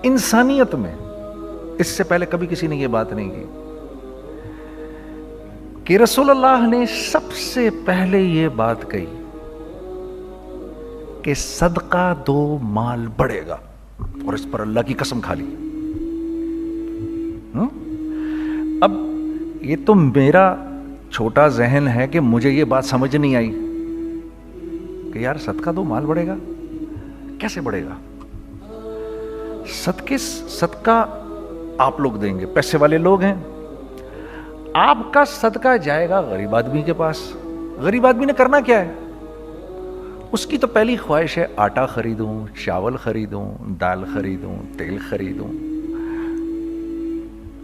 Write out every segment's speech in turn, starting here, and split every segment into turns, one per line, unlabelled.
انسانیت میں اس سے پہلے کبھی کسی نے یہ بات نہیں کی کہ رسول اللہ نے سب سے پہلے یہ بات کہی کہ صدقہ دو مال بڑھے گا، اور اس پر اللہ کی قسم کھا لی۔ اب یہ تو میرا چھوٹا ذہن ہے کہ مجھے یہ بات سمجھ نہیں آئی کہ یار صدقہ دو مال بڑھے گا، کیسے بڑھے گا؟ صدقہ آپ لوگ دیں گے، پیسے والے لوگ ہیں، آپ کا صدقہ جائے گا غریب آدمی کے پاس۔ غریب آدمی نے کرنا کیا ہے؟ اس کی تو پہلی خواہش ہے آٹا خریدوں، چاول خریدوں، دال خریدوں، تیل خریدوں،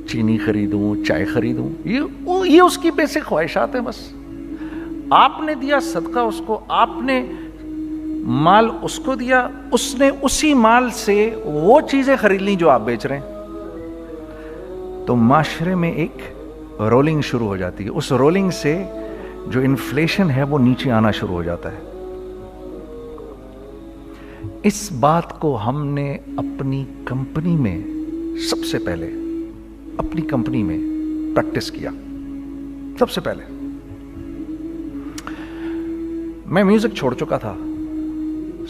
چینی خریدوں، چائے خریدوں، یہ اس کی بیسک خواہشات ہیں بس۔ آپ نے دیا صدقہ اس کو، آپ نے مال اس کو دیا، اس نے اسی مال سے وہ چیزیں خرید لیں جو آپ بیچ رہے ہیں، تو معاشرے میں ایک رولنگ شروع ہو جاتی ہے۔ اس رولنگ سے جو انفلیشن ہے وہ نیچے آنا شروع ہو جاتا ہے۔ اس بات کو ہم نے اپنی کمپنی میں سب سے پہلے اپنی کمپنی میں پریکٹس کیا۔ سب سے پہلے میں میوزک چھوڑ چکا تھا،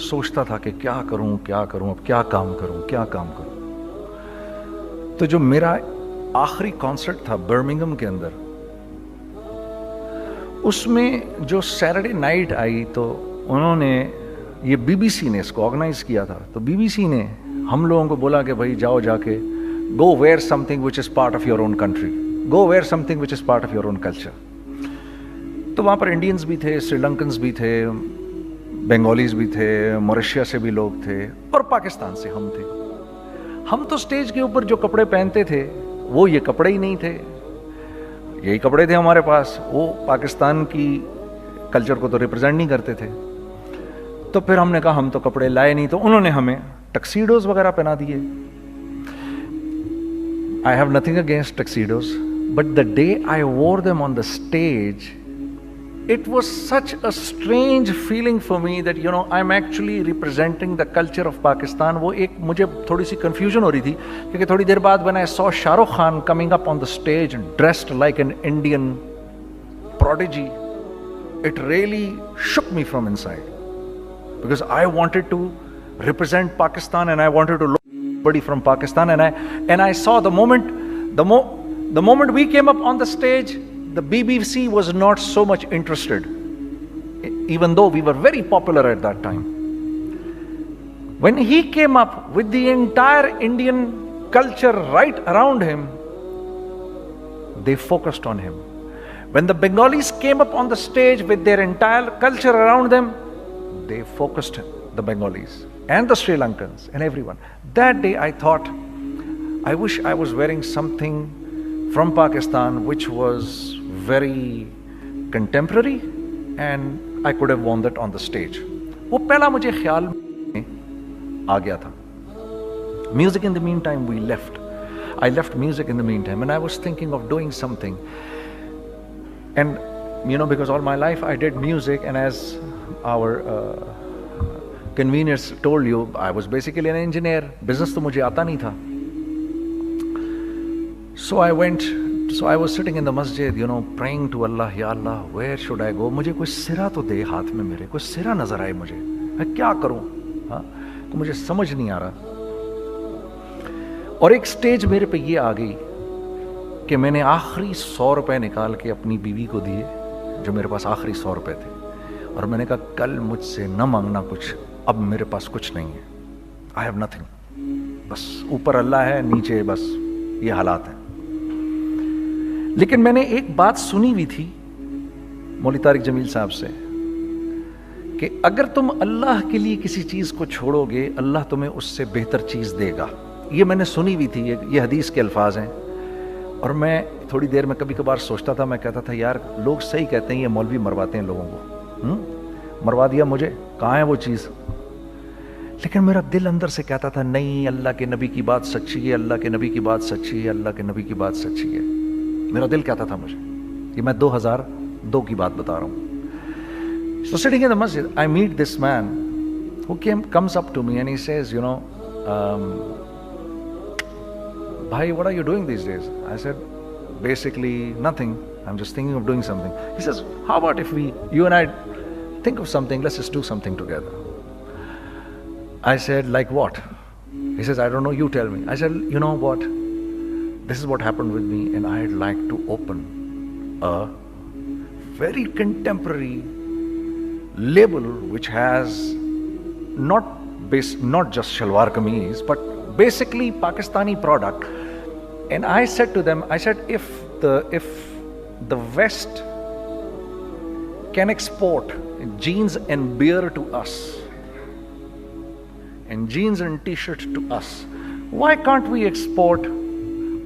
سوچتا تھا کہ کیا کروں، اب کیا کام کروں۔ تو جو میرا آخری کانسرٹ تھا برمنگھم کے اندر، اس میں جو سیٹرڈے نائٹ آئی تو انہوں نے، یہ بی بی سی نے اس کو آرگنائز کیا تھا، تو بی بی سی نے ہم لوگوں کو بولا کہ بھائی جاؤ جا کے go where something which is part of your own country, go where something which is part of your own culture. تو وہاں پر انڈینز بھی تھے، سری لنکنز بھی تھے، بنگالیز بھی تھے، موریشیا سے بھی لوگ تھے، اور پاکستان سے ہم تھے۔ ہم تو سٹیج کے اوپر جو کپڑے پہنتے تھے وہ یہ کپڑے ہی نہیں تھے، یہی کپڑے تھے ہمارے پاس، وہ پاکستان کی کلچر کو تو ریپرزینٹ نہیں کرتے تھے۔ تو پھر ہم نے کہا ہم تو کپڑے لائے نہیں، تو انہوں نے ہمیں ٹکسیڈوز وغیرہ پہنا دیے۔ I have nothing against tuxedos, but the day I wore them on the stage, it was such a strange feeling for me that, you know, I'm actually representing the culture of Pakistan. وہ ایک مجھے تھوڑی سی confusion ہو رہی تھی، کیونکہ تھوڑی دیر بعد when I saw Shah Rukh Khan coming up on the stage dressed like an Indian prodigy, it really shook me from inside, because I wanted to represent Pakistan and I wanted to look somebody from Pakistan, and I saw the moment we came up on the stage, the BBC was not so much interested, even though we were very popular at that time. When he came up with the entire Indian culture right around him, they focused on him. When the Bengalis came up on the stage with their entire culture around them, they focused the Bengalis and the Sri Lankans and everyone. That day I thought, I wish I was wearing something from Pakistan which was very contemporary and I could have worn that on the stage. وہ پہلا مجھے خیال میں آ گیا تھا۔ Music in the meantime we left. I left music in the meantime and I was thinking of doing something. And you know, because all my life I did music, and as our conveners told you, I was basically an engineer. Business تو مجھے آتا نہیں تھا. So I was sitting in the masjid, you know, praying to Allah, Ya Allah, where should I go? مجھے کوئی سرا تو دے ہاتھ میں، میرے کوئی سرا نظر آئے مجھے، میں کیا کروں؟ ہاں مجھے سمجھ نہیں آ رہا۔ اور ایک سٹیج میرے پہ یہ آ گئی کہ میں نے آخری 100 روپے نکال کے اپنی بیوی کو دیے، جو میرے پاس آخری 100 روپے تھے، اور میں نے کہا کل مجھ سے نہ مانگنا کچھ، اب میرے پاس کچھ نہیں ہے، I have nothing، بس اوپر اللہ ہے، نیچے بس یہ حالات ہیں۔ لیکن میں نے ایک بات سنی ہوئی تھی مولوی طارق جمیل صاحب سے کہ اگر تم اللہ کے لیے کسی چیز کو چھوڑو گے، اللہ تمہیں اس سے بہتر چیز دے گا۔ یہ میں نے سنی ہوئی تھی، یہ حدیث کے الفاظ ہیں۔ اور میں تھوڑی دیر میں کبھی کبھار سوچتا تھا، میں کہتا تھا یار لوگ صحیح کہتے ہیں، یہ مولوی مرواتے ہیں لوگوں کو، مروا دیا مجھے، کہاں ہے وہ چیز؟ لیکن میرا دل اندر سے کہتا تھا نہیں، اللہ کے نبی کی بات سچی ہے، اللہ کے نبی کی بات سچی ہے، اللہ کے نبی کی بات سچی ہے۔ میرا دل کہتا تھا مجھے، یہ میں 2002 کی بات بتا رہا ہوں۔ So sitting in the masjid, I meet this man who comes up to me and he says, you know, Bhai, what are you doing these days? I said, basically nothing. I'm just thinking of doing something. He says, how about if you and I think of something, let's just do something together. I said, like what? He says, I don't know, you tell me. I said, you know what? This is what happened with me, and I'd like to open a very contemporary label which has not just shalwar kameez, but basically Pakistani product. And I said to them, I said, if the West can export jeans and beer to us, and jeans and t-shirts to us, why can't we export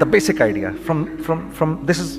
The basic idea from this is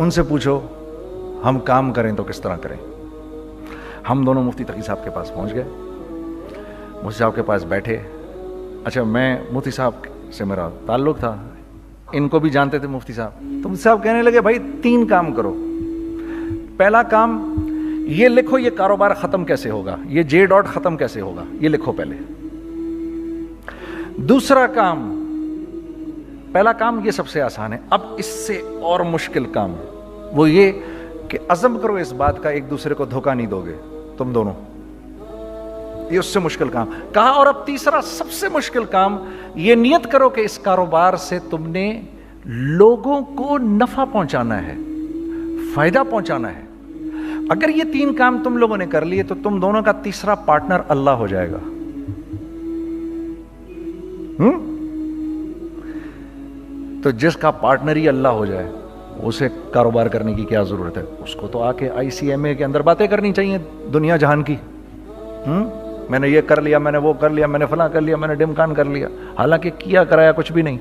ان سے پوچھو ہم کام کریں تو کس طرح کریں. ہم دونوں مفتی تقی صاحب کے پاس پہنچ گئے, مفتی صاحب کے پاس بیٹھے. اچھا میں مفتی صاحب سے میرا تعلق تھا, ان کو بھی جانتے تھے مفتی صاحب. تو مفتی صاحب کہنے لگے بھائی 3 کام کرو. پہلا کام یہ لکھو یہ کاروبار ختم کیسے ہوگا, یہ جے ڈاٹ ختم کیسے ہوگا, یہ لکھو پہلے. دوسرا کام, پہلا کام یہ سب سے آسان ہے, اب اس سے اور مشکل کام وہ یہ کہ عزم کرو اس بات کا ایک دوسرے کو دھوکہ نہیں دو گے تم دونوں, یہ اس سے مشکل کام کہا. اور اب تیسرا سب سے مشکل کام, یہ نیت کرو کہ اس کاروبار سے تم نے لوگوں کو نفع پہنچانا ہے, فائدہ پہنچانا ہے. اگر یہ 3 کام تم لوگوں نے کر لیے تو تم دونوں کا تیسرا پارٹنر اللہ ہو جائے گا. تو جس کا پارٹنر ہی اللہ ہو جائے اسے کاروبار کرنے کی کیا ضرورت ہے؟ اس کو تو آ کے ICMA کے اندر باتیں کرنی چاہیے دنیا جہان کی. میں نے یہ کر لیا, میں نے وہ کر لیا, میں نے فلاں کر لیا, میں نے ڈمکان کر لیا, حالانکہ کیا کرایا کچھ بھی نہیں.